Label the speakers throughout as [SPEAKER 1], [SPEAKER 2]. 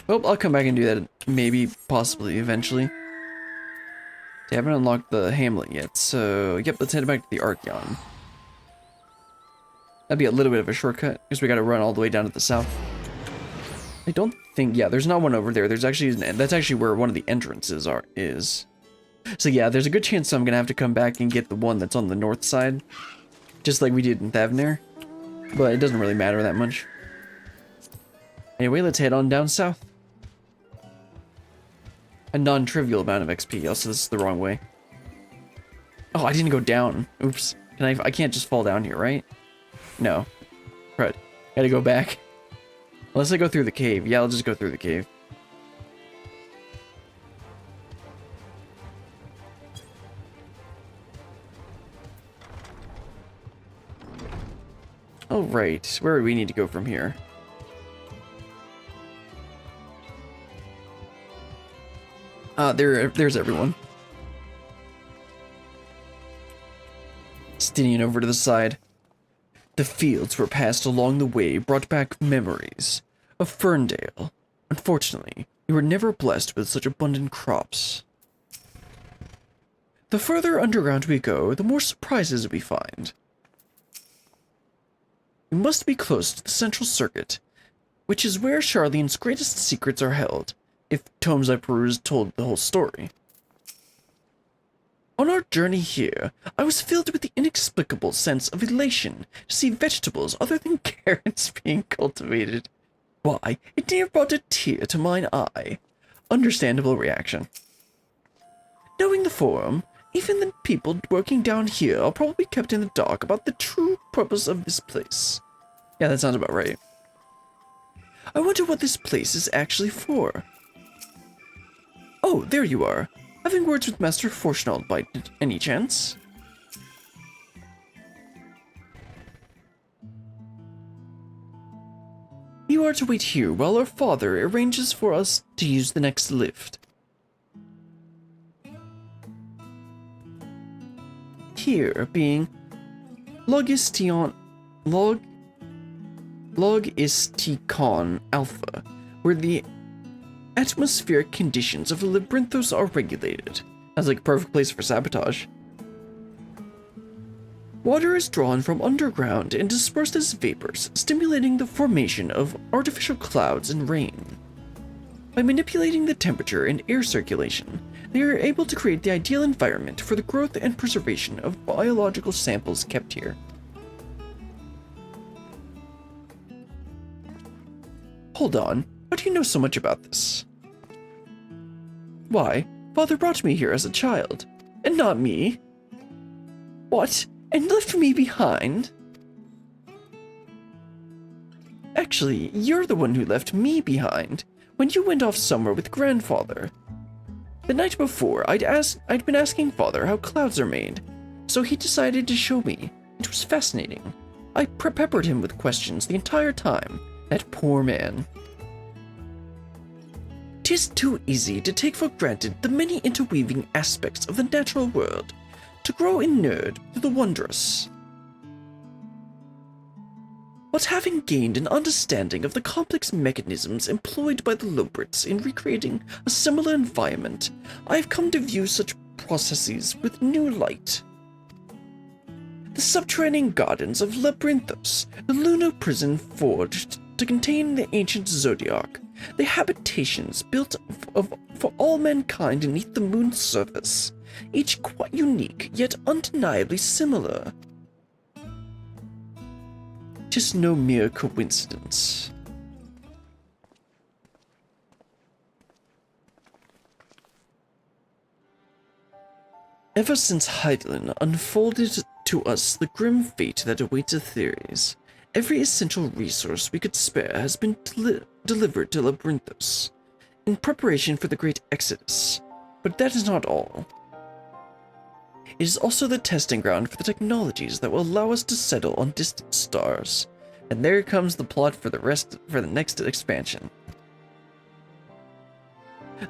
[SPEAKER 1] Well, I'll come back and do that maybe, possibly, eventually. They haven't unlocked the hamlet yet, so yep, let's head back to the Archeon. That'd be a little bit of a shortcut, because we gotta run all the way down to the south. I don't think, yeah, there's not one over there. There's actually, that's actually where one of the entrances is. So yeah, there's a good chance I'm gonna have to come back and get the one that's on the north side. Just like we did in Thavnir. But it doesn't really matter that much. Anyway, let's head on down south. A non-trivial amount of XP. Also, this is the wrong way. Oh, I didn't go down. Oops. I can't just fall down here, right? No. Right. Gotta go back. Unless I go through the cave. Yeah, I'll just go through the cave. Oh, right. Where do we need to go from here? There's everyone. Stinning over to the side. The fields were passed along the way brought back memories of Ferndale. Unfortunately, we were never blessed with such abundant crops. The further underground we go, the more surprises we find. We must be close to the central circuit, which is where Charlene's greatest secrets are held, if tomes I perused told the whole story. On our journey here, I was filled with the inexplicable sense of elation to see vegetables other than carrots being cultivated. Why, it near brought a tear to mine eye. Understandable reaction. Knowing the Forum, even the people working down here are probably kept in the dark about the true purpose of this place. Yeah, that sounds about right. I wonder what this place is actually for. Oh, there you are. Having words with Master Forchnald by any chance? You are to wait here while our father arranges for us to use the next lift. Here being Logistion Logisticon Alpha, where the atmospheric conditions of Labyrinthos are regulated. That's like a perfect place for sabotage. Water is drawn from underground and dispersed as vapors, stimulating the formation of artificial clouds and rain. By manipulating the temperature and air circulation, they are able to create the ideal environment for the growth and preservation of biological samples kept here. Hold on. How do you know so much about this? Why, Father brought me here as a child, and not me. What? And left me behind? Actually, you're the one who left me behind, when you went off somewhere with Grandfather. The night before, I'd been asking Father how clouds are made, so he decided to show me. It was fascinating. I peppered him with questions the entire time. That poor man. 'Tis too easy to take for granted the many interweaving aspects of the natural world, to grow inured to the wondrous. But having gained an understanding of the complex mechanisms employed by the Lobrits in recreating a similar environment, I have come to view such processes with new light. The subterranean gardens of Labyrinthos, the lunar prison forged to contain the ancient Zodiac, the habitations built for all mankind beneath the moon's surface, each quite unique yet undeniably similar. 'Tis no mere coincidence. Ever since Heidelin unfolded to us the grim fate that awaits Aetheres, every essential resource we could spare has been delivered to Labyrinthos, in preparation for the Great Exodus. But that is not all. It is also the testing ground for the technologies that will allow us to settle on distant stars. And there comes the plot for the next expansion.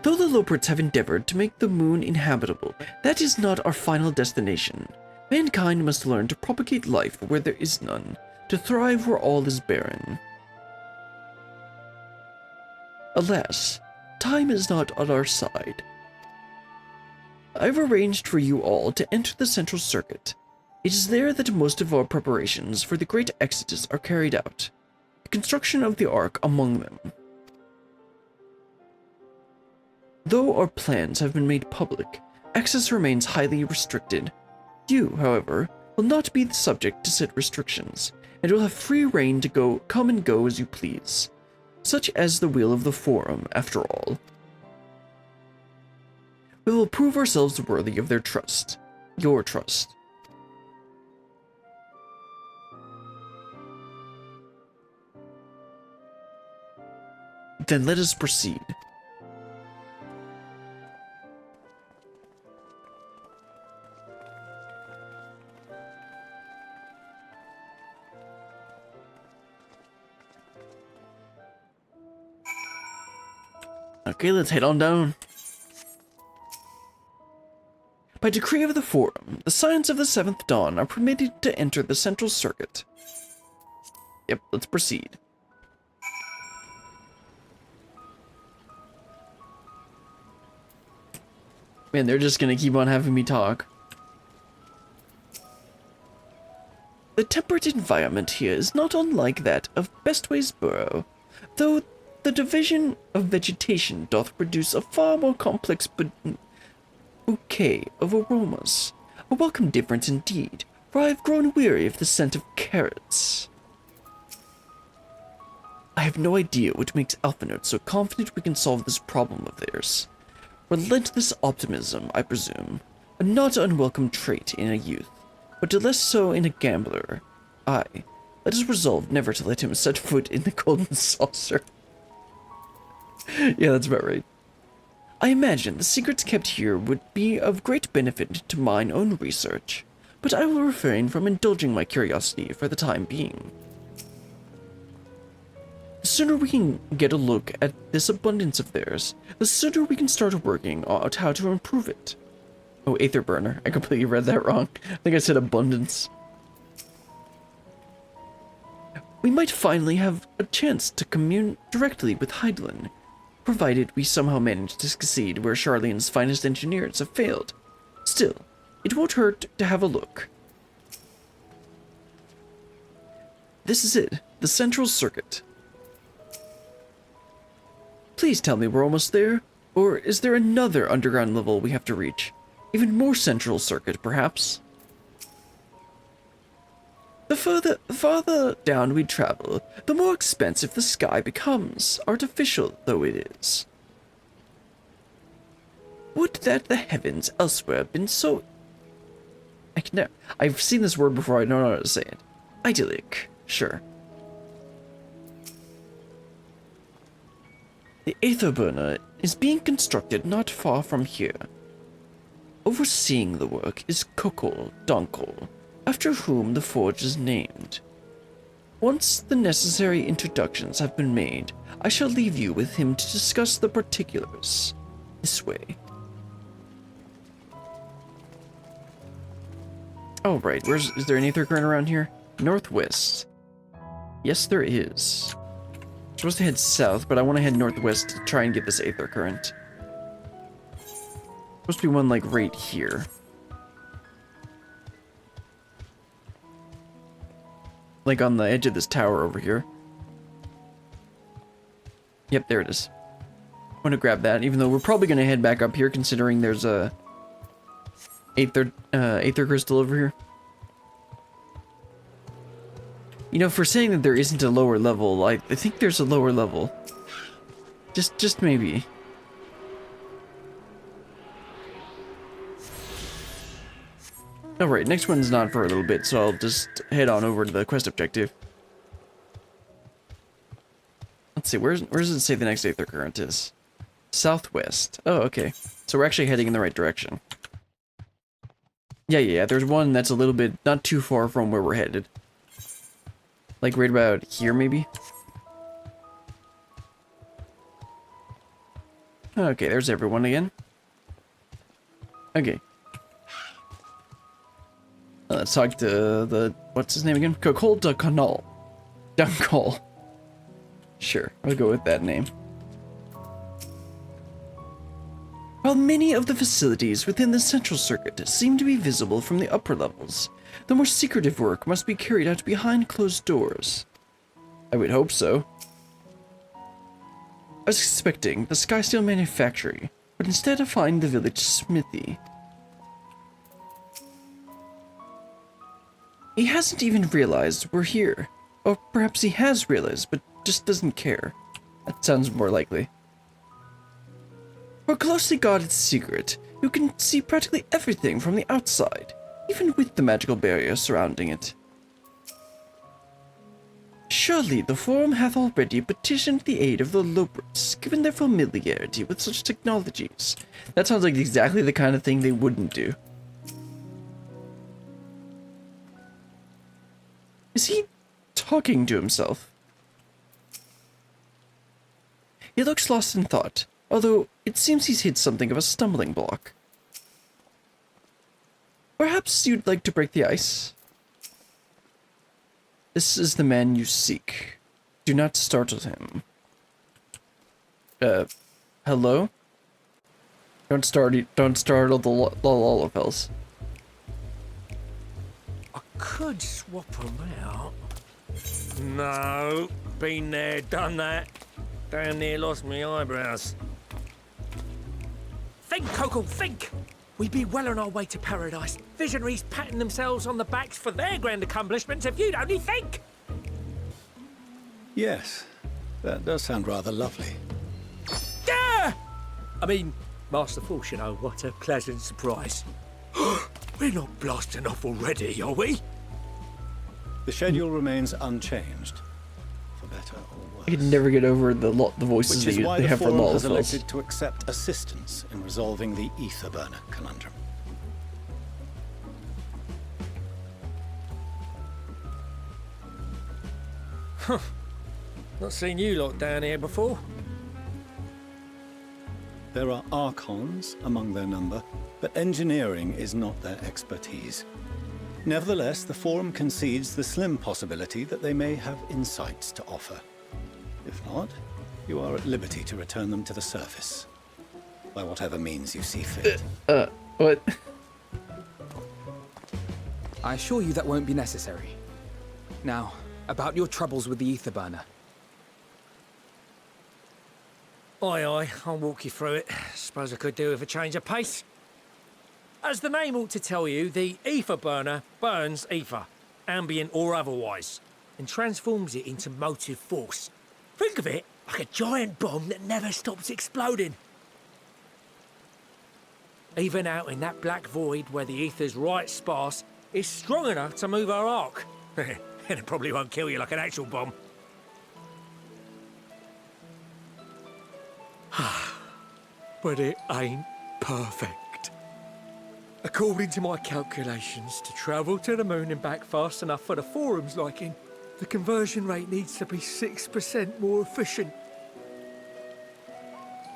[SPEAKER 1] Though the Lobrits have endeavored to make the moon inhabitable, that is not our final destination. Mankind must learn to propagate life where there is none, to thrive where all is barren. Alas, time is not on our side. I've arranged for you all to enter the central circuit. It is there that most of our preparations for the great exodus are carried out, the construction of the Ark among them. Though our plans have been made public, access remains highly restricted. You, however, will not be the subject to set restrictions, and will have free rein to come and go as you please, such as the will of the Forum, after all. We will prove ourselves worthy of their trust, your trust. Then let us proceed. Okay, let's head on down. By decree of the Forum, the Scions of the Seventh Dawn are permitted to enter the central circuit. Yep, let's proceed. Man, they're just gonna keep on having me talk. The temperate environment here is not unlike that of Bestway's Burrow, though the division of vegetation doth produce a far more complex bouquet of aromas. A welcome difference indeed, for I have grown weary of the scent of carrots. I have no idea what makes Alphanote so confident we can solve this problem of theirs. Relentless optimism, I presume, a not unwelcome trait in a youth, but less so in a gambler. Aye, let us resolve never to let him set foot in the golden saucer. Yeah, that's about right. I imagine the secrets kept here would be of great benefit to mine own research, but I will refrain from indulging my curiosity for the time being. The sooner we can get a look at this abundance of theirs, the sooner we can start working out how to improve it. Oh, aether burner. I completely read that wrong. I think I said abundance. We might finally have a chance to commune directly with Hydaelyn, provided we somehow manage to succeed where Sharlayan's finest engineers have failed. Still, it won't hurt to have a look. This is it, the central circuit. Please tell me we're almost there, or is there another underground level we have to reach? Even more central circuit, perhaps? The farther down we travel, the more expensive the sky becomes, artificial though it is. Would that the heavens elsewhere have been so... I've seen this word before, I don't know how to say it. Idyllic, sure. The aether burner is being constructed not far from here. Overseeing the work is Kokol Donkol, after whom the forge is named. Once the necessary introductions have been made, I shall leave you with him to discuss the particulars. This way. Oh, right. Is there an aether current around here? Northwest. Yes, there is. I'm supposed to head south, but I want to head northwest to try and get this aether current. Supposed to be one, like, right here. Like on the edge of this tower over here. Yep, there it is. I want to grab that, even though we're probably going to head back up here, considering there's a aether crystal over here. You know, for saying that there isn't a lower level, I think there's a lower level. Just maybe. Alright, next one's not for a little bit, so I'll just head on over to the quest objective. Let's see, where does it say the next aether current is? Southwest. Oh, okay. So we're actually heading in the right direction. Yeah, there's one that's a little bit, not too far from where we're headed. Like right about here, maybe? Okay, there's everyone again. Okay. Let's talk to the... what's his name again? Kokol Donkol. Sure, I'll go with that name. While many of the facilities within the central circuit seem to be visible from the upper levels, the more secretive work must be carried out behind closed doors. I would hope so. I was expecting the Skysteel manufactory, but instead I find the village smithy. He hasn't even realized we're here. Or perhaps he has realized, but just doesn't care. That sounds more likely. For a closely guarded secret, you can see practically everything from the outside, even with the magical barrier surrounding it. Surely the Forum hath already petitioned the aid of the Lopers, given their familiarity with such technologies. That sounds like exactly the kind of thing they wouldn't do. Is he talking to himself? He looks lost in thought, although it seems he's hit something of a stumbling block. Perhaps you'd like to break the ice? This is the man you seek. Do not startle him. Hello? Don't startle the Lolopels.
[SPEAKER 2] I could swap them out. No, been there, done that. Damn near lost me eyebrows. Think, Coco, think! We'd be well on our way to paradise. Visionaries patting themselves on the backs for their grand accomplishments if you'd only think!
[SPEAKER 3] Yes, that does sound rather lovely.
[SPEAKER 2] Yeah! I mean, Master Force, you know, what a pleasant surprise. We're not blasting off already, are we?
[SPEAKER 3] The schedule remains unchanged, for better or worse.
[SPEAKER 1] I can never get over the voices
[SPEAKER 3] Which is why
[SPEAKER 1] they
[SPEAKER 3] the
[SPEAKER 1] have for
[SPEAKER 3] Forum has
[SPEAKER 1] Lolopels.
[SPEAKER 3] elected to accept assistance in resolving the aether burner conundrum.
[SPEAKER 2] Not seen you lot down here before.
[SPEAKER 3] There are archons among their number, but engineering is not their expertise. Nevertheless, the Forum concedes the slim possibility that they may have insights to offer. If not, you are at liberty to return them to the surface, by whatever means you see fit.
[SPEAKER 1] What?
[SPEAKER 4] I assure you that won't be necessary. Now, about your troubles with the aether burner.
[SPEAKER 2] Aye, aye, I'll walk you through it. Suppose I could do with a change of pace. As the name ought to tell you, the aether burner burns aether, ambient or otherwise, and transforms it into motive force. Think of it like a giant bomb that never stops exploding. Even out in that black void where the aether's right sparse, it's strong enough to move our arc. And it probably won't kill you like an actual bomb. But it ain't perfect. According to my calculations, to travel to the moon and back fast enough for the Forum's liking, the conversion rate needs to be 6% more efficient.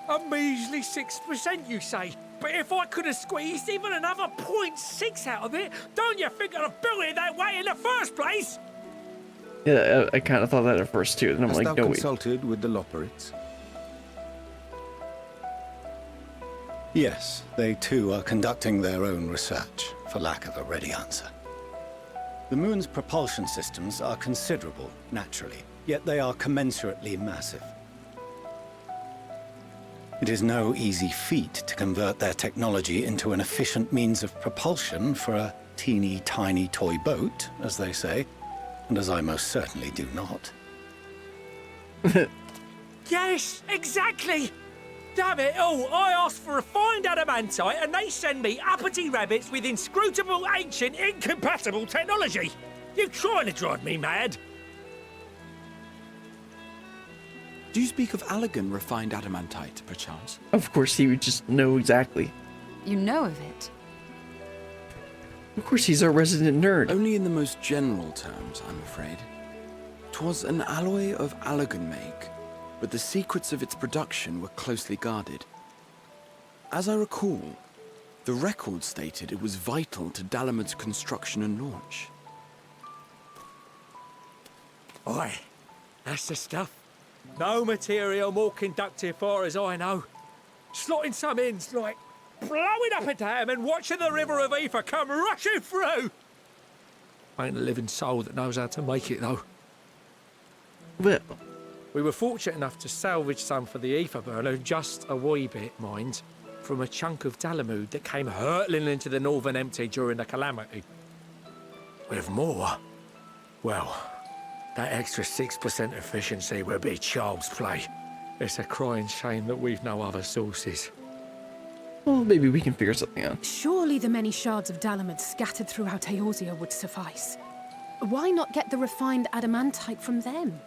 [SPEAKER 2] A measly 6%, you say? But if I could have squeezed even another 0.6 out of it, don't you think I'd have built it that way in the first place?
[SPEAKER 1] Yeah, I kind of thought that at first too, and I'm
[SPEAKER 5] Hast
[SPEAKER 1] like,
[SPEAKER 5] thou
[SPEAKER 1] no wait.
[SPEAKER 5] consulted with the Loperites?
[SPEAKER 3] Yes, they too are conducting their own research, for lack of a ready answer. The moon's propulsion systems are considerable, naturally, yet they are commensurately massive. It is no easy feat to convert their technology into an efficient means of propulsion for a teeny tiny toy boat, as they say, and as I most certainly do not.
[SPEAKER 2] Yes, exactly! Damn it all, I asked for refined adamantite and they send me uppity rabbits with inscrutable, ancient, incompatible technology! You're trying to drive me mad!
[SPEAKER 4] Do you speak of Allegan refined adamantite, perchance?
[SPEAKER 1] Of course, he would just know exactly.
[SPEAKER 6] You know of it?
[SPEAKER 1] Of course, he's our resident nerd.
[SPEAKER 4] Only in the most general terms, I'm afraid. 'Twas an alloy of Allegan make, but the secrets of its production were closely guarded. As I recall, the record stated it was vital to Dalamud's construction and launch.
[SPEAKER 2] Aye, that's the stuff. No material more conductive far as I know. Slotting some ends like blowing up a dam and watching the river of ether come rushing through. Ain't a living soul that knows how to make it, though.
[SPEAKER 1] Well,
[SPEAKER 2] We were fortunate enough to salvage some for the ether burner, just a wee bit, mind, from a chunk of Dalamud that came hurtling into the Northern Empty during the calamity. With more, well, that extra 6% efficiency would be child's play. It's a crying shame that we've no other sources.
[SPEAKER 1] well, maybe we can figure something out.
[SPEAKER 5] Surely the many shards of Dalamud scattered throughout Eorzea would suffice. Why not get the refined adamantite from them?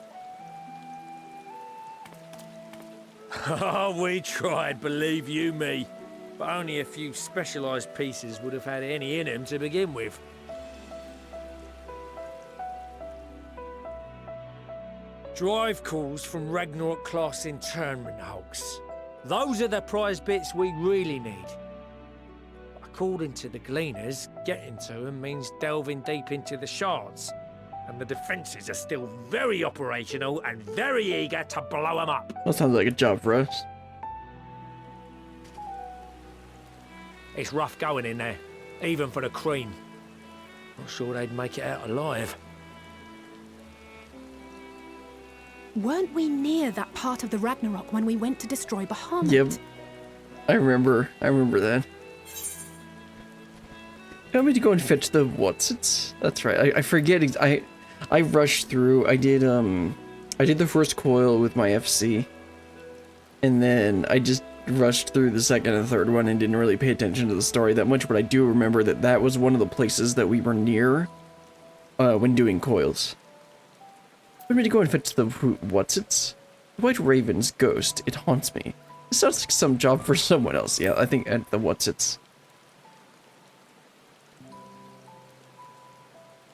[SPEAKER 2] Oh, we tried, believe you me. But only a few specialised pieces would have had any in them to begin with. Drive calls from Ragnarok class internment hulks. Those are the prize bits we really need. According to the Gleaners, getting to them means delving deep into the shards. And the defences are still very operational and very eager to blow them up.
[SPEAKER 1] That sounds like a job for us.
[SPEAKER 2] It's rough going in there, even for the cream. Not sure they'd make it out alive.
[SPEAKER 5] Weren't we near that part of the Ragnarok when we went to destroy Bahamut?
[SPEAKER 1] Yep. I remember that. You want me to go and fetch the whatsits? That's right. I forget. I rushed through. I did the first coil with my FC, and then I just rushed through the second and third one and didn't really pay attention to the story that much. But I do remember that was one of the places that we were near when doing coils. Want me to go and fetch the whatsits? The White Raven's ghost. It haunts me. It sounds like some job for someone else. Yeah, I think at the whatsits.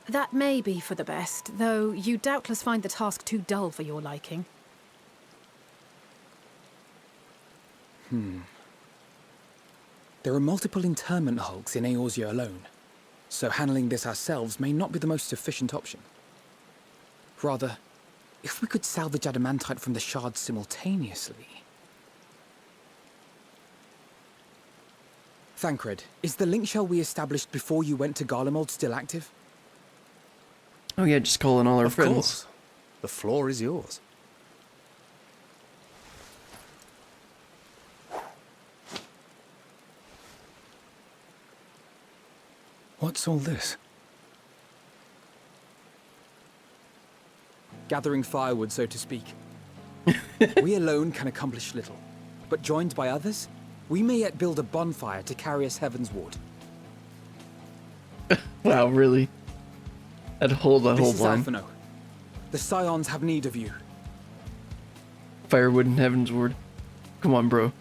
[SPEAKER 5] That may be for the best, though you doubtless find the task too dull for your liking.
[SPEAKER 6] There are multiple internment hulks in Eorzea alone, so handling this ourselves may not be the most efficient option. Rather, if we could salvage adamantite from the shards simultaneously... Thancred, is the link shell we established before you went to Garlemald still active?
[SPEAKER 1] Oh yeah, just calling all our
[SPEAKER 7] Of
[SPEAKER 1] friends.
[SPEAKER 7] course. The floor is yours.
[SPEAKER 3] What's all this?
[SPEAKER 6] Gathering firewood, so to speak. We alone can accomplish little, but joined by others, we may yet build a bonfire to carry us heavensward.
[SPEAKER 1] Wow, really? That whole
[SPEAKER 6] This is
[SPEAKER 1] line.
[SPEAKER 6] Alphino. The Scions have need of you.
[SPEAKER 1] Firewood and Heavensward. Come on, bro.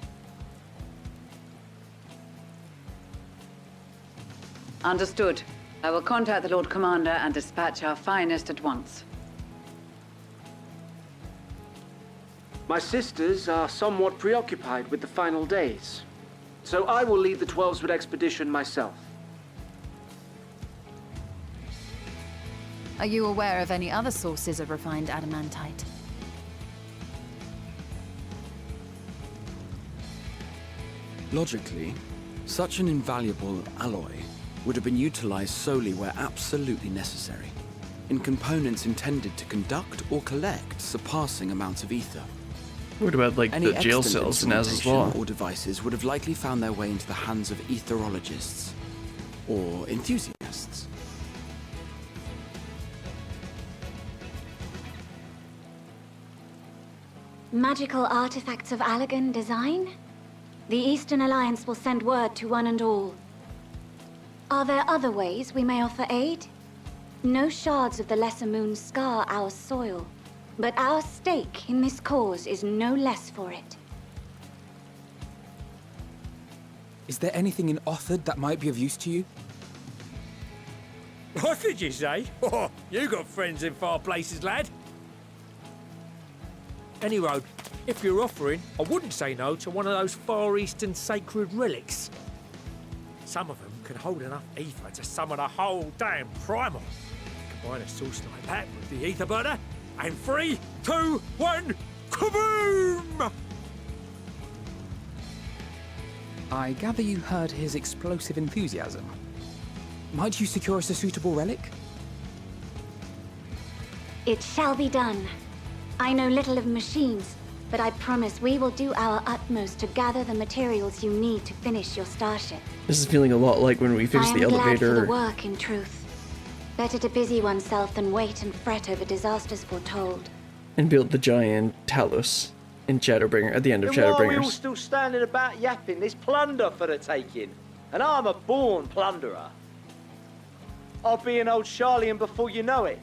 [SPEAKER 8] Understood. I will contact the Lord Commander and dispatch our finest at once.
[SPEAKER 9] My sisters are somewhat preoccupied with the final days, so I will lead the 12-Sword expedition myself.
[SPEAKER 10] Are you aware of any other sources of refined adamantite?
[SPEAKER 4] Logically, such an invaluable alloy would have been utilized solely where absolutely necessary, in components intended to conduct or collect surpassing amounts of ether.
[SPEAKER 1] What about, like,
[SPEAKER 4] Any
[SPEAKER 1] the jail
[SPEAKER 4] extant
[SPEAKER 1] cells in Az's
[SPEAKER 4] instrumentation
[SPEAKER 1] Law?
[SPEAKER 4] or devices would have likely found their way into the hands of etherologists or enthusiasts.
[SPEAKER 11] Magical artifacts of Allagan design? The Eastern Alliance will send word to one and all. Are there other ways we may offer aid? No shards of the Lesser Moon scar our soil, but our stake in this cause is no less for it.
[SPEAKER 6] Is there anything in Othard that might be of use to you?
[SPEAKER 2] What did you say? Oh, you got friends in far places, lad. Any road, if you're offering, I wouldn't say no to one of those Far Eastern sacred relics. Some of them can hold enough ether to summon a whole damn primal. Combine a source like that with the ether burner, and 3, 2, 1, kaboom!
[SPEAKER 6] I gather you heard his explosive enthusiasm. Might you secure us a suitable relic?
[SPEAKER 11] It shall be done. I know little of machines, but I promise we will do our utmost to gather the materials you need to finish your starship.
[SPEAKER 1] This is feeling a lot like when we fixed the
[SPEAKER 11] I am glad for
[SPEAKER 1] elevator.
[SPEAKER 11] the work, in truth. Better to busy oneself than wait and fret over disasters foretold.
[SPEAKER 1] And build the giant Talos in Shadowbringer at the end of
[SPEAKER 12] Then why are we all
[SPEAKER 1] Shadowbringers.
[SPEAKER 12] still standing about yapping? There's plunder for the taking, and I'm a born plunderer. I'll be an old Charlian before you know it.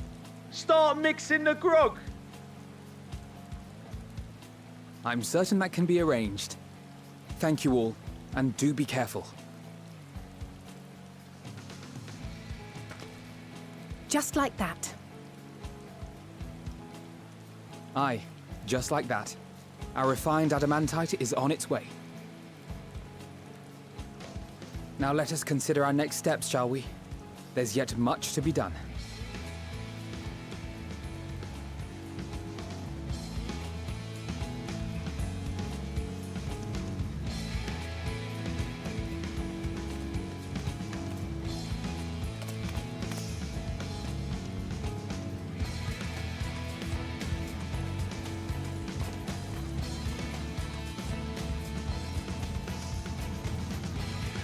[SPEAKER 12] Start mixing the grog.
[SPEAKER 6] I'm certain that can be arranged. Thank you all, and do be careful.
[SPEAKER 5] Just like that.
[SPEAKER 6] Aye, just like that. Our refined adamantite is on its way. Now let us consider our next steps, shall we? There's yet much to be done.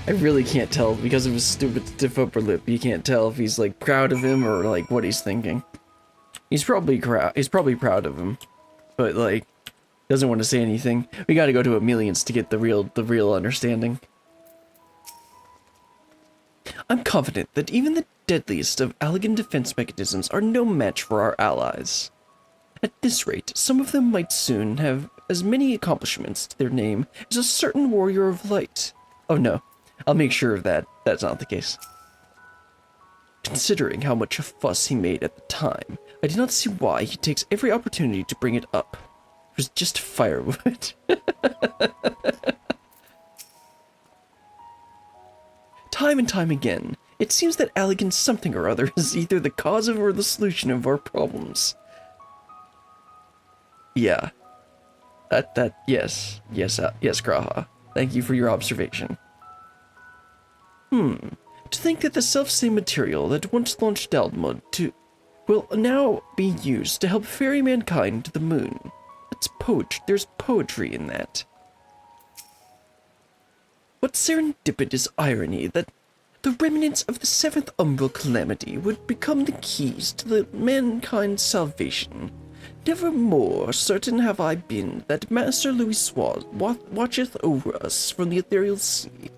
[SPEAKER 1] I really can't tell because of his stupid stiff upper lip. You can't tell if he's like proud of him or like what he's thinking. He's probably proud of him, but like doesn't want to say anything. We got to go to Amelian's to get the real understanding. I'm confident that even the deadliest of Allagan defense mechanisms are no match for our allies. At this rate, some of them might soon have as many accomplishments to their name as a certain warrior of light. Oh no. I'll make sure of that. That's not the case. Considering how much a fuss he made at the time, I do not see why he takes every opportunity to bring it up. It was just firewood. Time and time again, it seems that Allagan something or other is either the cause of or the solution of our problems. Yeah. Yes, Graha. Thank you for your observation. To think that the self-same material that once launched Daldmud will now be used to help ferry mankind to the moon. There's poetry in that. What serendipitous irony that the remnants of the seventh umbral calamity would become the keys to the mankind's salvation. Never more certain have I been that Master Louis Swaz watcheth over us from the ethereal sea.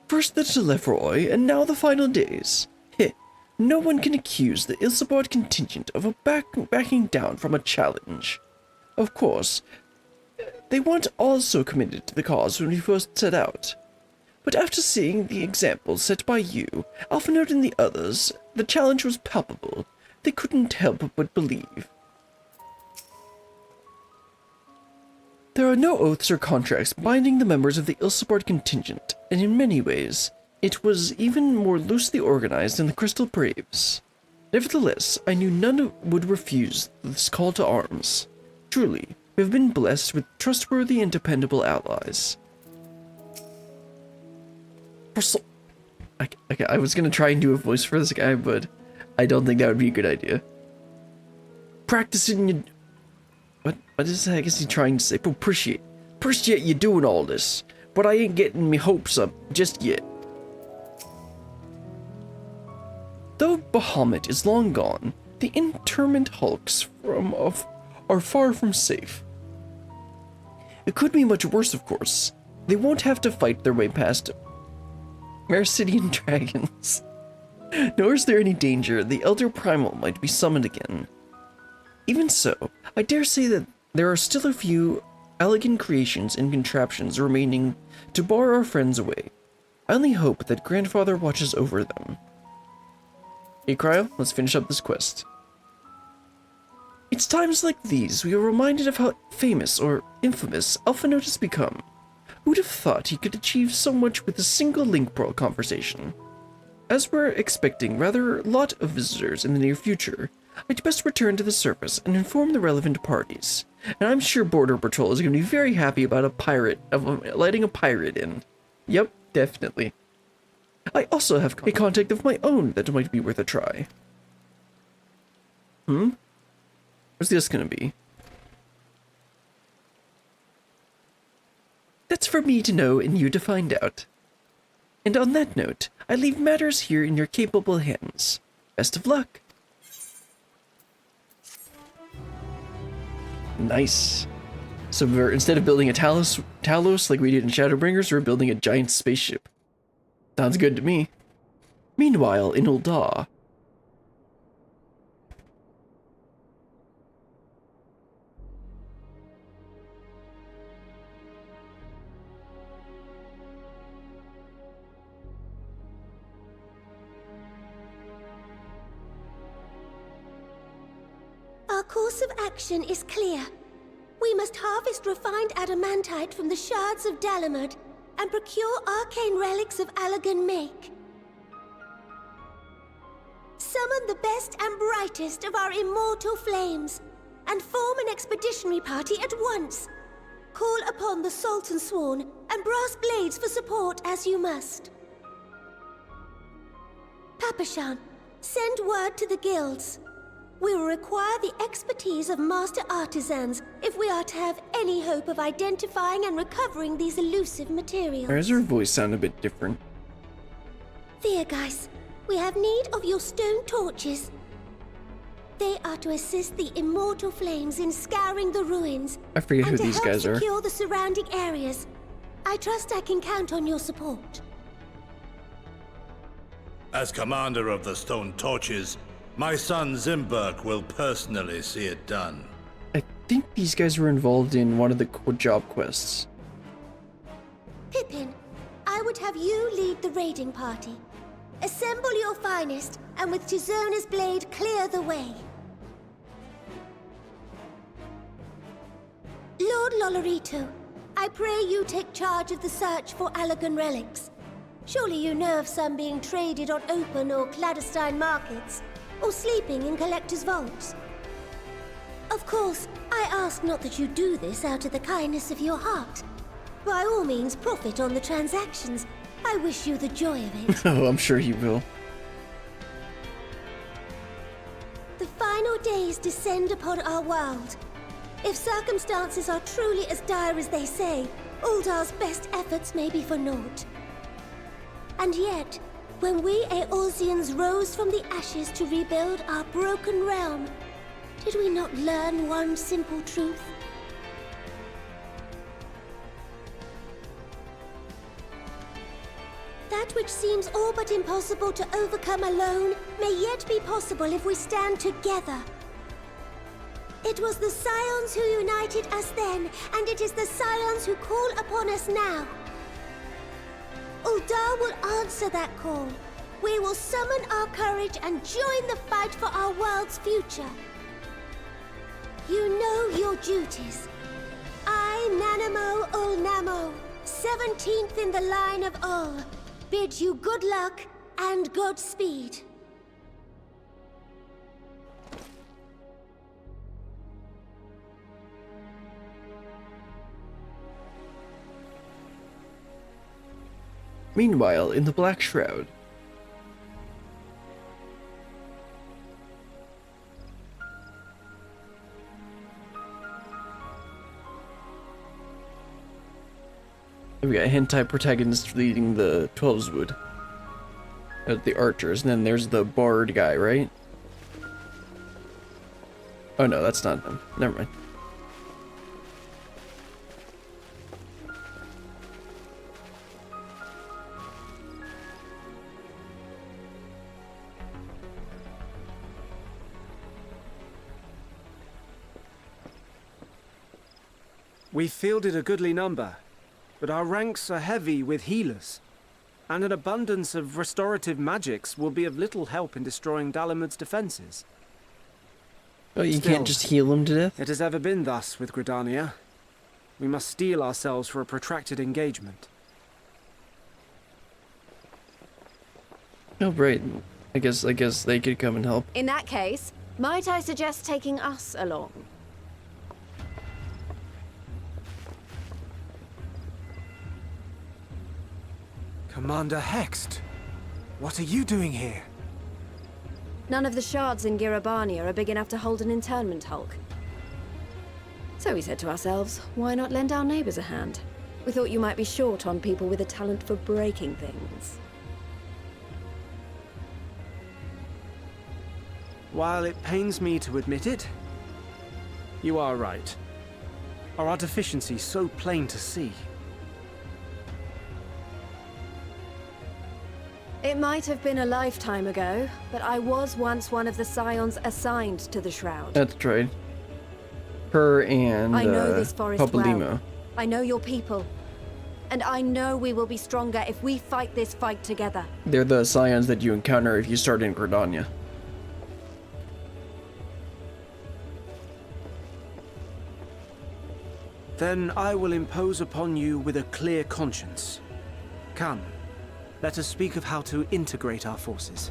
[SPEAKER 1] First the Telefroi, and now the final days. Heh, no one can accuse the Ilsabard contingent of backing down from a challenge. Of course, they weren't also committed to the cause when we first set out. But after seeing the example set by you, Alphinaud and the others, the challenge was palpable. They couldn't help but believe. There are no oaths or contracts binding the members of the Ilsabard contingent, and in many ways, it was even more loosely organized than the Crystal Braves. Nevertheless, I knew none would refuse this call to arms. Truly, we have been blessed with trustworthy and dependable allies. I was gonna try and do a voice for this guy, but I don't think that would be a good idea. Practicing your... What is that? I guess he's trying to say? Appreciate you doing all this, but I ain't getting me hopes up just yet. Though Bahamut is long gone, the interment hulks are far from safe. It could be much worse, of course. They won't have to fight their way past Mercidian dragons. Nor is there any danger the Elder Primal might be summoned again. Even so, I dare say that there are still a few elegant creations and contraptions remaining to bar our friends away. I only hope that Grandfather watches over them. Hey Cryo, let's finish up this quest. It's times like these we are reminded of how famous or infamous Alphinaud has become. Who'd have thought he could achieve so much with a single link pearl conversation? As we're expecting rather a lot of visitors in the near future, I'd best return to the surface and inform the relevant parties. And I'm sure Border Patrol is going to be very happy about letting a pirate in. Yep, definitely. I also have a contact of my own that might be worth a try. What's this gonna be? That's for me to know and you to find out. And on that note, I leave matters here in your capable hands. Best of luck. Nice. So instead of building a Talos like we did in Shadowbringers, we're building a giant spaceship. Sounds good to me. Meanwhile, in Ul'dah.
[SPEAKER 13] Our course of action is clear. We must harvest refined adamantite from the shards of Dalamud and procure arcane relics of Allagan make. Summon the best and brightest of our immortal flames and form an expeditionary party at once. Call upon the Sultan Sworn and Brass Blades for support as you must. Papashan, send word to the guilds. We will require the expertise of master artisans if we are to have any hope of identifying and recovering these elusive materials.
[SPEAKER 1] Why does her voice sound a bit different?
[SPEAKER 13] Thiergeist, we have need of your stone torches. They are to assist the immortal flames in scouring the ruins.
[SPEAKER 1] I forget who these guys are.
[SPEAKER 13] And to help secure the surrounding areas. I trust I can count on your support.
[SPEAKER 14] As commander of the Stone Torches, my son Zimberk will personally see it done.
[SPEAKER 1] I think these guys were involved in one of the job quests.
[SPEAKER 13] Pippin, I would have you lead the raiding party. Assemble your finest, and with Tizona's blade clear the way. Lord Lolorito, I pray you take charge of the search for Allagan relics. Surely you know of some being traded on open or clandestine markets, or sleeping in collectors' vaults. Of course, I ask not that you do this out of the kindness of your heart. By all means, profit on the transactions. I wish you the joy of it.
[SPEAKER 1] Oh, I'm sure he will.
[SPEAKER 13] The final days descend upon our world. If circumstances are truly as dire as they say, Uldah's best efforts may be for naught. And yet, when we Eorzeans rose from the ashes to rebuild our broken realm, did we not learn one simple truth? That which seems all but impossible to overcome alone may yet be possible if we stand together. It was the Scions who united us then, and it is the Scions who call upon us now. Ul'dah will answer that call. We will summon our courage and join the fight for our world's future. You know your duties. I, Nanamo Ul'Namo, 17th in the line of Ul, bid you good luck and Godspeed.
[SPEAKER 1] Meanwhile, in the Black Shroud. We got a hentai protagonist leading the 12swood. The archers, and then there's the bard guy, right? Oh no, that's not them. Never mind.
[SPEAKER 9] We've fielded a goodly number, but our ranks are heavy with healers, and an abundance of restorative magics will be of little help in destroying Dalamud's defenses.
[SPEAKER 1] Oh, you
[SPEAKER 9] Still,
[SPEAKER 1] can't just heal them to death?
[SPEAKER 9] It has ever been thus with Gridania. We must steel ourselves for a protracted engagement.
[SPEAKER 1] Oh, right. I guess they could come and help.
[SPEAKER 15] In that case, Might I suggest taking us along?
[SPEAKER 9] Commander Hext, what are you doing here?
[SPEAKER 15] None of the shards in Girabania are big enough to hold an internment hulk. So we said to ourselves, why not lend our neighbors a hand? We thought you might be short on people with a talent for breaking things.
[SPEAKER 9] While it pains me to admit it, you are right. Our deficiency so plain to see.
[SPEAKER 15] It might have been a lifetime ago, but I was once one of the scions assigned to the Shroud.
[SPEAKER 1] That's right. Her and
[SPEAKER 15] I know this forest
[SPEAKER 1] Papalymo.
[SPEAKER 15] well. I know your people. And I know we will be stronger if we fight this fight together.
[SPEAKER 1] They're the scions that you encounter if you start in Gridania.
[SPEAKER 9] Then I will impose upon you with a clear conscience. Come, let us speak of how to integrate our forces.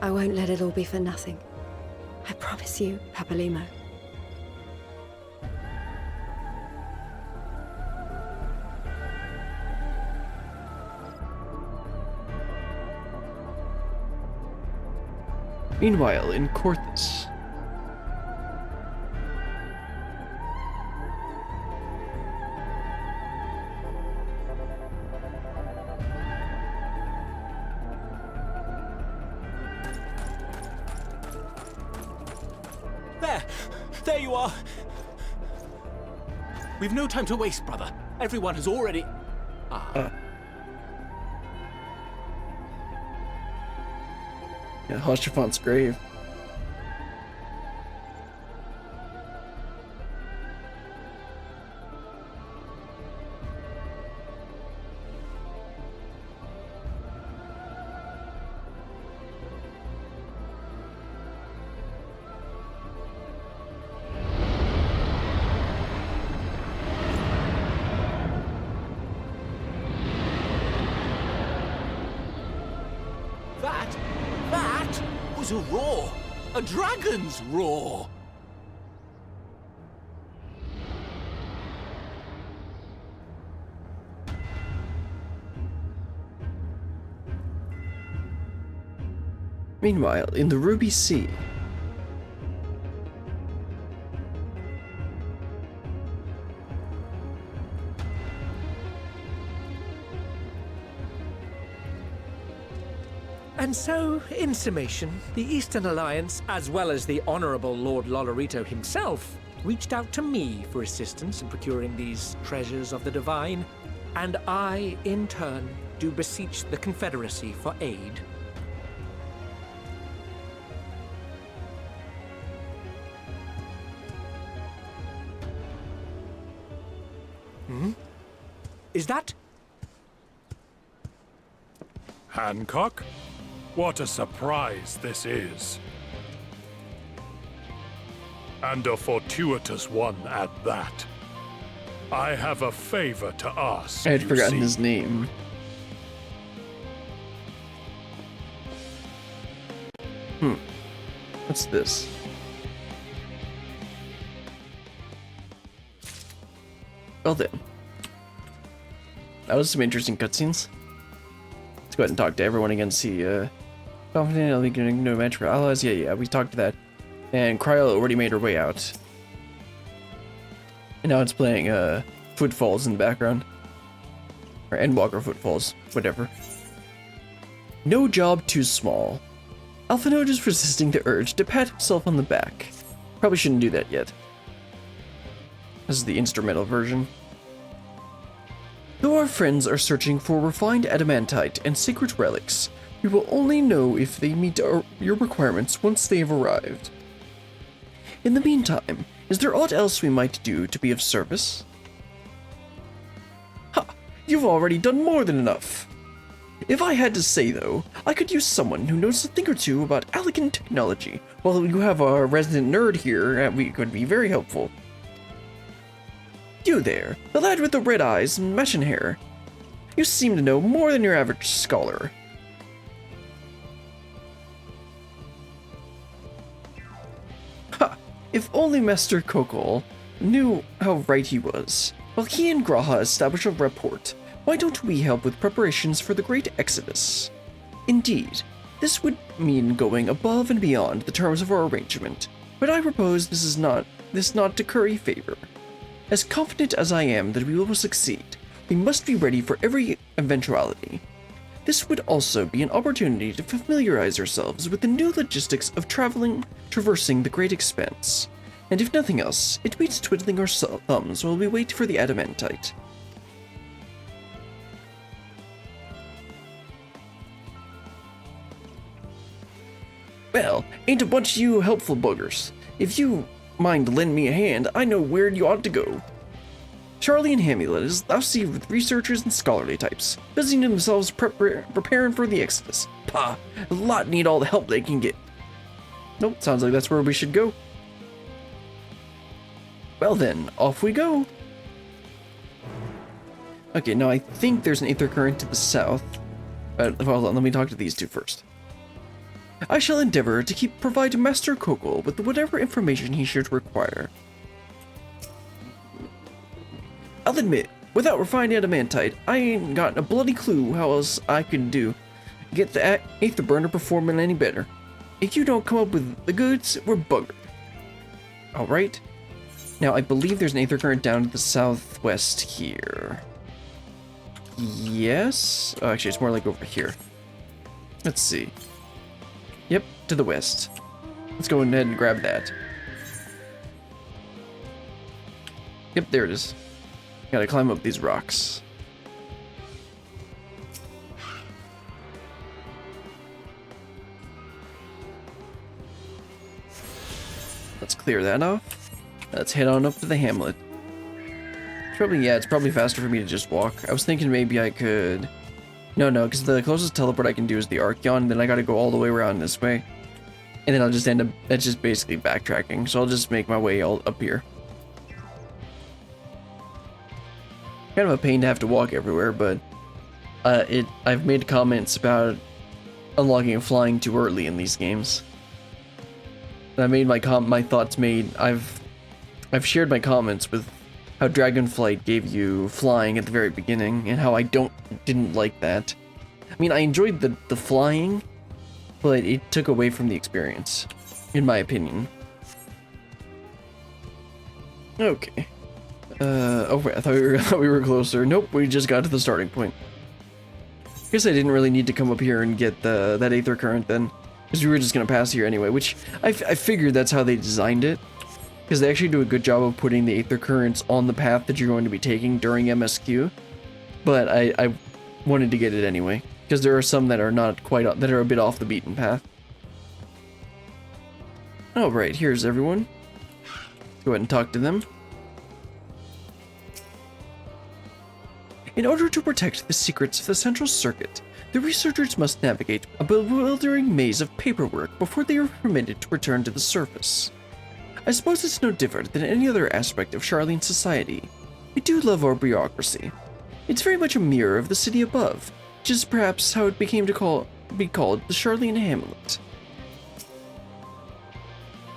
[SPEAKER 15] I won't let it all be for nothing. I promise you, Papalymo.
[SPEAKER 1] Meanwhile, in Corthus.
[SPEAKER 16] There you are! We've no time to waste, brother. Everyone has already...
[SPEAKER 1] Yeah, Hoshtrophont's grave.
[SPEAKER 16] That was a roar! A dragon's roar!
[SPEAKER 1] Meanwhile, in the Ruby Sea.
[SPEAKER 2] And so, in summation, the Eastern Alliance, as well as the Honourable Lord Labyrinthos himself, reached out to me for assistance in procuring these treasures of the divine, and I, in turn, do beseech the Confederacy for aid. Is that...
[SPEAKER 17] Hancock? What a surprise this is. And a fortuitous one at that. I have a favor to ask.
[SPEAKER 1] I had forgotten his name. What's this? Well then. That was some interesting cutscenes. Let's go ahead and talk to everyone again, see, confident I'll be getting no match for allies. Yeah, we talked to that. And Cryo already made her way out. And now it's playing, Footfalls in the background. Or Endwalker Footfalls, whatever. No job too small. Alphinaud is resisting the urge to pat himself on the back. Probably shouldn't do that yet. This is the instrumental version. Though our friends are searching for refined adamantite and secret relics, we will only know if they meet your requirements once they have arrived. In the meantime, is there aught else we might do to be of service? Ha! You've already done more than enough! If I had to say, though, I could use someone who knows a thing or two about elegant technology. Well, you have our resident nerd here, we could be very helpful. You there, the lad with the red eyes and matching hair. You seem to know more than your average scholar. Ha! If only Master Kokol knew how right he was. While he and Graha establish a rapport, why don't we help with preparations for the Great Exodus? Indeed, this would mean going above and beyond the terms of our arrangement, but I propose this not to curry favor. As confident as I am that we will succeed, we must be ready for every eventuality. This would also be an opportunity to familiarize ourselves with the new logistics of traversing the Great Expanse. And if nothing else, it beats twiddling our thumbs while we wait for the adamantite. Well, ain't a bunch of you helpful buggers. If you mind to lend me a hand, I know where you ought to go. Charlie and Hamlet is lousy with researchers and scholarly types, busying themselves preparing for the Exodus. Pah, a lot need all the help they can get. Nope, sounds like that's where we should go. Well then, off we go. Okay, now I think there's an aether current to the south. Hold on, let me talk to these two first. I shall endeavor to provide Master Kokol with whatever information he should require. I'll admit, without refined adamantite, I ain't got a bloody clue how else I could get the aether burner performing any better. If you don't come up with the goods, we're buggered. Alright. Now, I believe there's an aether current down to the southwest here. Yes? Oh, actually, it's more like over here. Let's see. Yep, to the west. Let's go ahead and grab that. Yep, there it is. Gotta climb up these rocks. Let's clear that off. Let's head on up to the hamlet. It's probably faster for me to just walk. I was thinking maybe I could... No, because the closest teleport I can do is the Archeon, then I gotta go all the way around this way. And then I'll just end up... That's just basically backtracking, so I'll just make my way all up here. Kind of a pain to have to walk everywhere, but... I've made comments about unlocking and flying too early in these games. And I made my thoughts made... I've shared my comments with how Dragonflight gave you flying at the very beginning, and how I didn't like that. I mean, I enjoyed the flying, but it took away from the experience, in my opinion. Okay. Wait, I thought we were closer. Nope, we just got to the starting point. Guess I didn't really need to come up here and get that aether current then, because we were just gonna pass here anyway, which I figured that's how they designed it. Because they actually do a good job of putting the aether currents on the path that you're going to be taking during MSQ. But I wanted to get it anyway, because there are some that are not quite, that are a bit off the beaten path. Alright, here's everyone. Go ahead and talk to them. In order to protect the secrets of the Central Circuit, the researchers must navigate a bewildering maze of paperwork before they are permitted to return to the surface. I suppose it's no different than any other aspect of Charlene society. We do love our bureaucracy. It's very much a mirror of the city above, which is perhaps how it became to be called the Charlene Hamlet.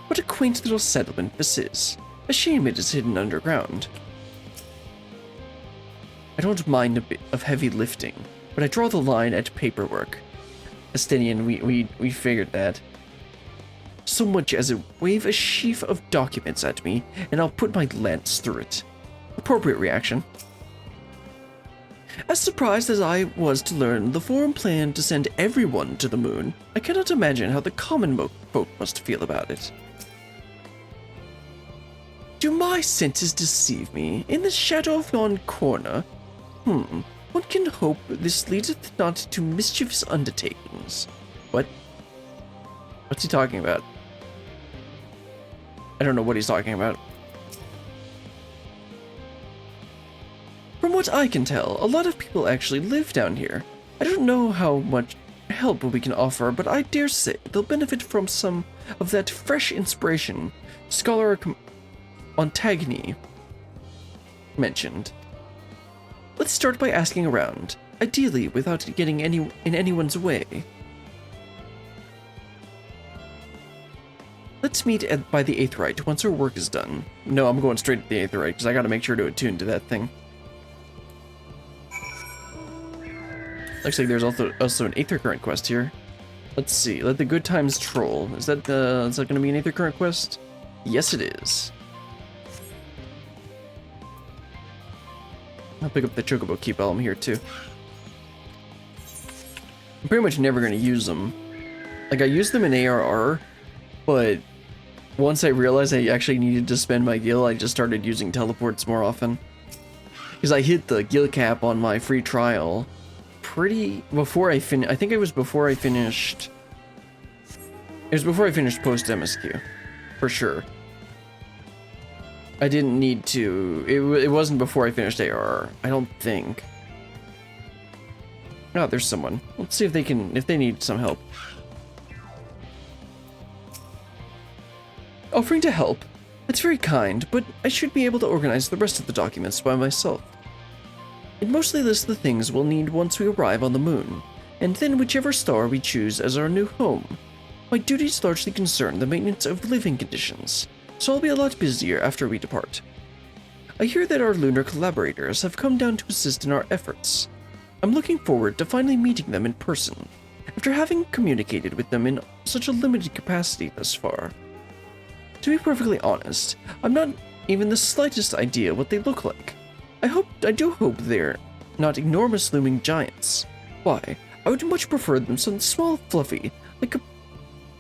[SPEAKER 1] What a quaint little settlement this is. A shame it is hidden underground. I don't mind a bit of heavy lifting, but I draw the line at paperwork. Estinian, we figured that. So much as wave a sheaf of documents at me, and I'll put my lance through it. Appropriate reaction. As surprised as I was to learn the Forum planned to send everyone to the moon, I cannot imagine how the common folk must feel about it. Do my senses deceive me? In the shadow of yon corner? One can hope this leadeth not to mischievous undertakings. What? What's he talking about? I don't know what he's talking about. From what I can tell, a lot of people actually live down here. I don't know how much help we can offer, but I dare say they'll benefit from some of that fresh inspiration Scholar Montagny mentioned. Let's start by asking around, ideally without getting in anyone's way. Let's meet by the aetherite once our work is done. No, I'm going straight to the aetherite because I gotta make sure to attune to that thing. Looks like there's also an aether current quest here. Let's see. Let the good times troll. Is that gonna be an aether current quest? Yes, it is. I'll pick up the chocobo keep while I'm here too. I'm pretty much never gonna use them. Like, I use them in ARR, but once I realized I actually needed to spend my gil, I just started using teleports more often. Because I hit the gil cap on my free trial before I think it was before I finished. It was before I finished post MSQ, for sure. I didn't need to. It wasn't before I finished ARR. I don't think. Oh, there's someone. Let's see if they need some help. Offering to help? That's very kind, but I should be able to organize the rest of the documents by myself. It mostly lists the things we'll need once we arrive on the moon, and then whichever star we choose as our new home. My duties largely concern the maintenance of living conditions, so I'll be a lot busier after we depart. I hear that our lunar collaborators have come down to assist in our efforts. I'm looking forward to finally meeting them in person, after having communicated with them in such a limited capacity thus far. To be perfectly honest, I'm not even the slightest idea what they look like. I do hope they're not enormous looming giants. Why, I would much prefer them something small, fluffy, like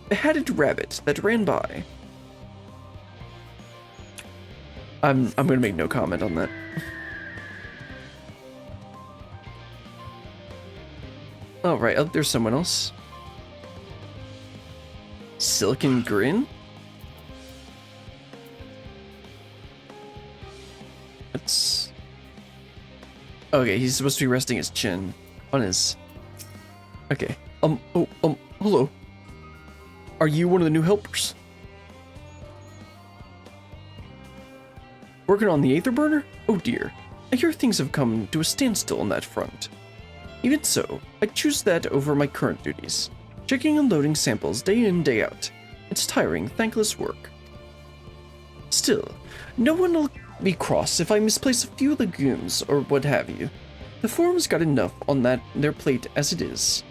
[SPEAKER 1] a hatted rabbit that ran by. I'm gonna make no comment on that. Alright, oh, there's someone else. Silken Grin? It's... Okay, he's supposed to be resting his chin on his... Okay. Hello. Are you one of the new helpers? Working on the aether burner? Oh dear. I hear things have come to a standstill on that front. Even so, I choose that over my current duties. Checking and loading samples day in, day out. It's tiring, thankless work. Still, no one will be cross if I misplace a few legumes or what have you. The forum's got enough on their plate as it is.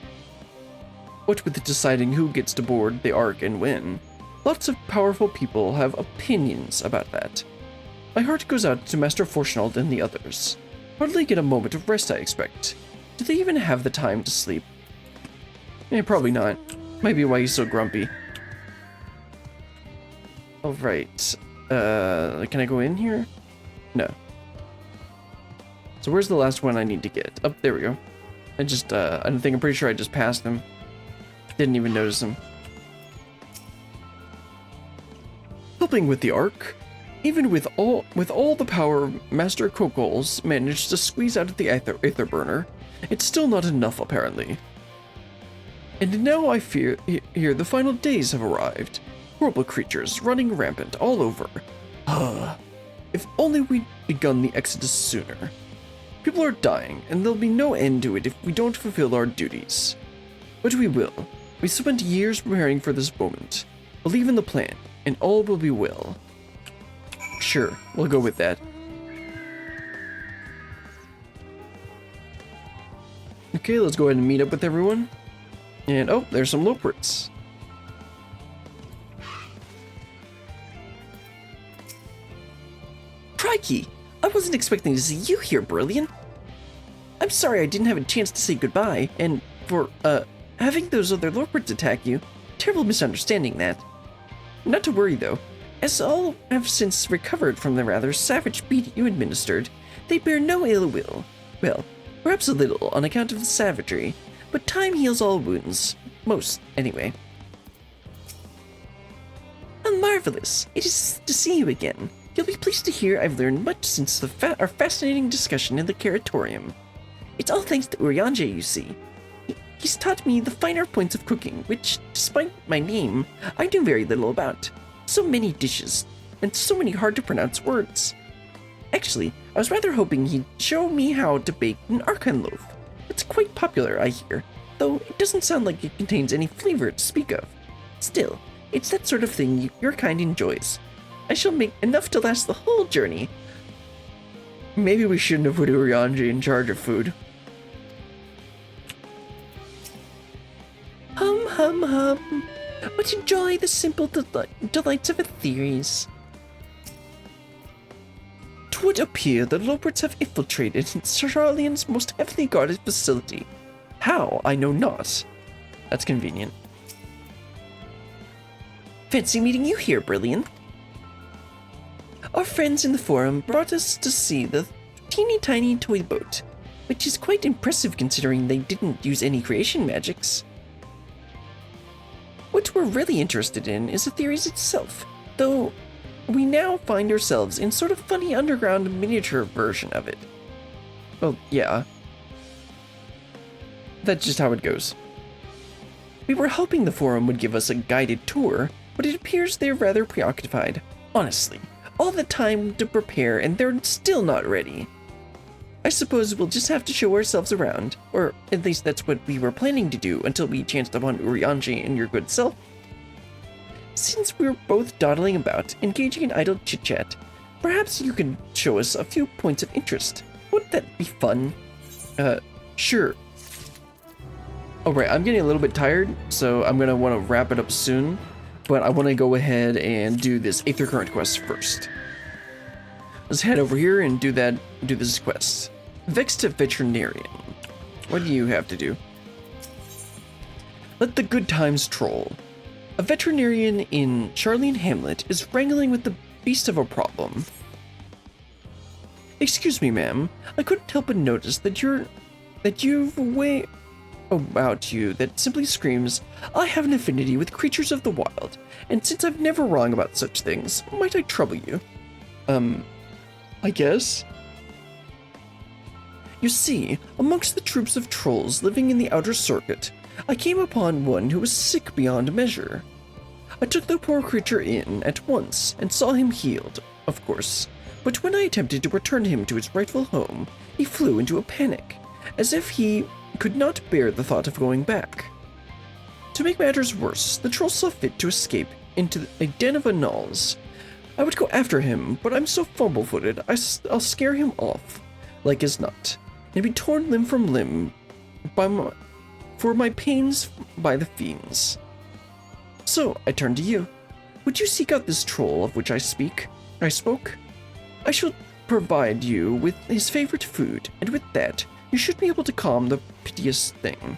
[SPEAKER 1] What with deciding who gets to board the Ark and when, lots of powerful people have opinions about that. My heart goes out to Master Fortunald and the others. Hardly get a moment of rest, I expect. Do they even have the time to sleep? Probably not. Might be why he's so grumpy. Alright. Can I go in here? No. So where's the last one I need to get? Oh, there we go. I'm pretty sure I just passed him. Didn't even notice him. Helping with the Ark? Even with all the power Master Kokol's managed to squeeze out of the aether burner, it's still not enough apparently. And now I fear the final days have arrived. Horrible creatures running rampant all over. If only we'd begun the exodus sooner. People are dying, and there'll be no end to it if we don't fulfill our duties. But we will. We spent years preparing for this moment. Believe in the plan, and all will be well. Sure, we'll go with that. Okay, let's go ahead and meet up with everyone. And oh, there's some Loports. Crikey! I wasn't expecting to see you here, Brilliant. I'm sorry I didn't have a chance to say goodbye, and for, having those other Loports attack you. Terrible misunderstanding that. Not to worry, though. As all have since recovered from the rather savage beat you administered, they bear no ill will. Well, perhaps a little on account of the savagery, but time heals all wounds. Most, anyway. Oh, marvelous! It is to see you again. You'll be pleased to hear I've learned much since our fascinating discussion in the Curatorium. It's all thanks to Urianger, you see. He's taught me the finer points of cooking, which, despite my name, I knew very little about. So many dishes, and so many hard-to-pronounce words. Actually, I was rather hoping he'd show me how to bake an archon loaf. It's quite popular, I hear, though it doesn't sound like it contains any flavor to speak of. Still, it's that sort of thing your kind enjoys. I shall make enough to last the whole journey. Maybe we shouldn't have put Urianger in charge of food. Hum, hum, hum. But enjoy the simple delights of Aetheres. 'Twould appear the Loberts have infiltrated Charlian's most heavily guarded facility. How, I know not. That's convenient. Fancy meeting you here, Brilliant. Our friends in the forum brought us to see the teeny tiny toy boat, which is quite impressive considering they didn't use any creation magics. What we're really interested in is Aetheres itself, though we now find ourselves in sort of funny underground miniature version of it. Well, yeah. That's just how it goes. We were hoping the forum would give us a guided tour, but it appears they're rather preoccupied. Honestly, all the time to prepare and they're still not ready. I suppose we'll just have to show ourselves around, or at least that's what we were planning to do until we chanced upon Urianger and your good self. Since we're both dawdling about, engaging in idle chit-chat, perhaps you can show us a few points of interest. Wouldn't that be fun? Sure. Alright, I'm getting a little bit tired, so I'm gonna want to wrap it up soon, but I want to go ahead and do this Aether Current quest first. Let's head over here and do this quest. Vexed Veterinarian. What do you have to do? Let the good times troll. A veterinarian in Charlian Hamlet is wrangling with the beast of a problem. Excuse me, ma'am. I couldn't help but notice that you've a way about you that simply screams, I have an affinity with creatures of the wild, and since I've never wrong about such things, might I trouble you? I guess? You see, amongst the troops of trolls living in the outer circuit, I came upon one who was sick beyond measure. I took the poor creature in at once and saw him healed, of course, but when I attempted to return him to his rightful home, he flew into a panic, as if he could not bear the thought of going back. To make matters worse, the troll saw fit to escape into a den of annals. I would go after him, but I'm so fumble-footed, I'll scare him off, like as not, and be torn limb from limb for my pains by the fiends. So, I turn to you. Would you seek out this troll of which I spoke? I shall provide you with his favorite food, and with that, you should be able to calm the piteous thing.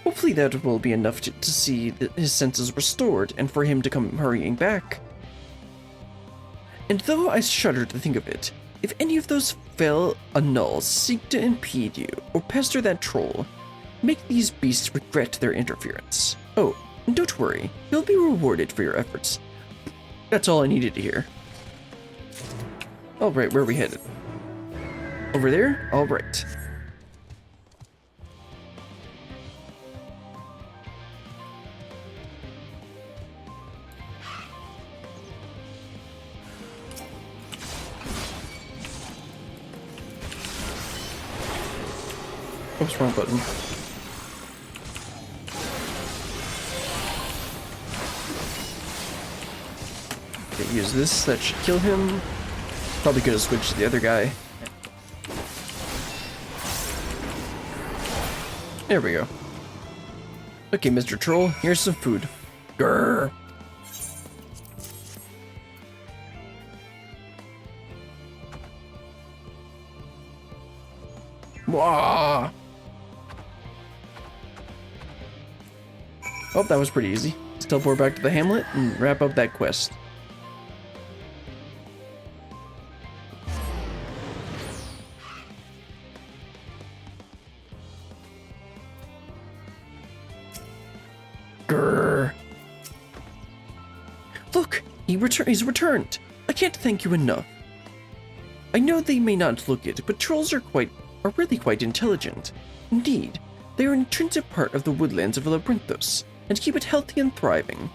[SPEAKER 1] Hopefully that will be enough to see his senses restored, and for him to come hurrying back. And though I shudder to think of it, if any of those fell annals seek to impede you, or pester that troll, make these beasts regret their interference. Oh, and don't worry, you'll be rewarded for your efforts. That's all I needed to hear. Alright, where are we headed? Over there? Alright. Oops, wrong button. Okay, use this, that should kill him. Probably could have switched to the other guy. There we go. Okay, Mr. Troll, here's some food. Grrr. Wah. Oh, that was pretty easy. Let's teleport back to the hamlet and wrap up that quest. Grrr. Look, he's returned. I can't thank you enough. I know they may not look it, but trolls are really quite intelligent. Indeed, They are an intrinsic part of the woodlands of Labyrinthos, and keep it healthy and thriving.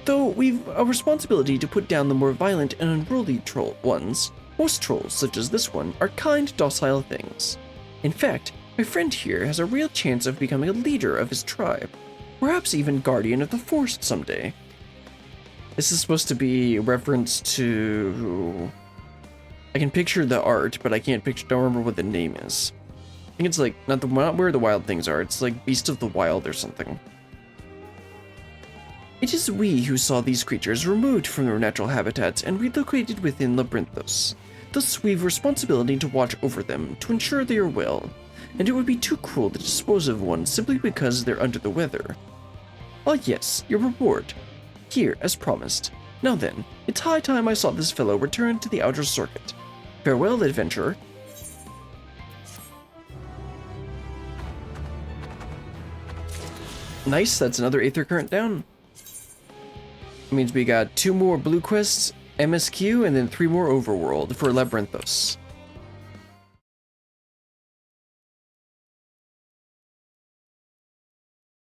[SPEAKER 1] Though we've a responsibility to put down the more violent and unruly troll ones, most trolls, such as this one, are kind, docile things. In fact, my friend here has a real chance of becoming a leader of his tribe, perhaps even guardian of the forest someday. This is supposed to be a reference to... I can picture the art, but I don't remember what the name is. I think it's like, not where the wild things are, it's like Beast of the Wild or something. It is we who saw these creatures removed from their natural habitats and relocated within Labyrinthos. Thus, we've responsibility to watch over them, to ensure they are well, and it would be too cruel to dispose of one simply because they're under the weather. Ah yes, your reward. Here, as promised. Now then, it's high time I saw this fellow return to the outer circuit. Farewell, adventurer. Nice, that's another aether current down. That means we got 2 more blue quests, MSQ, and then 3 more overworld for Labyrinthos.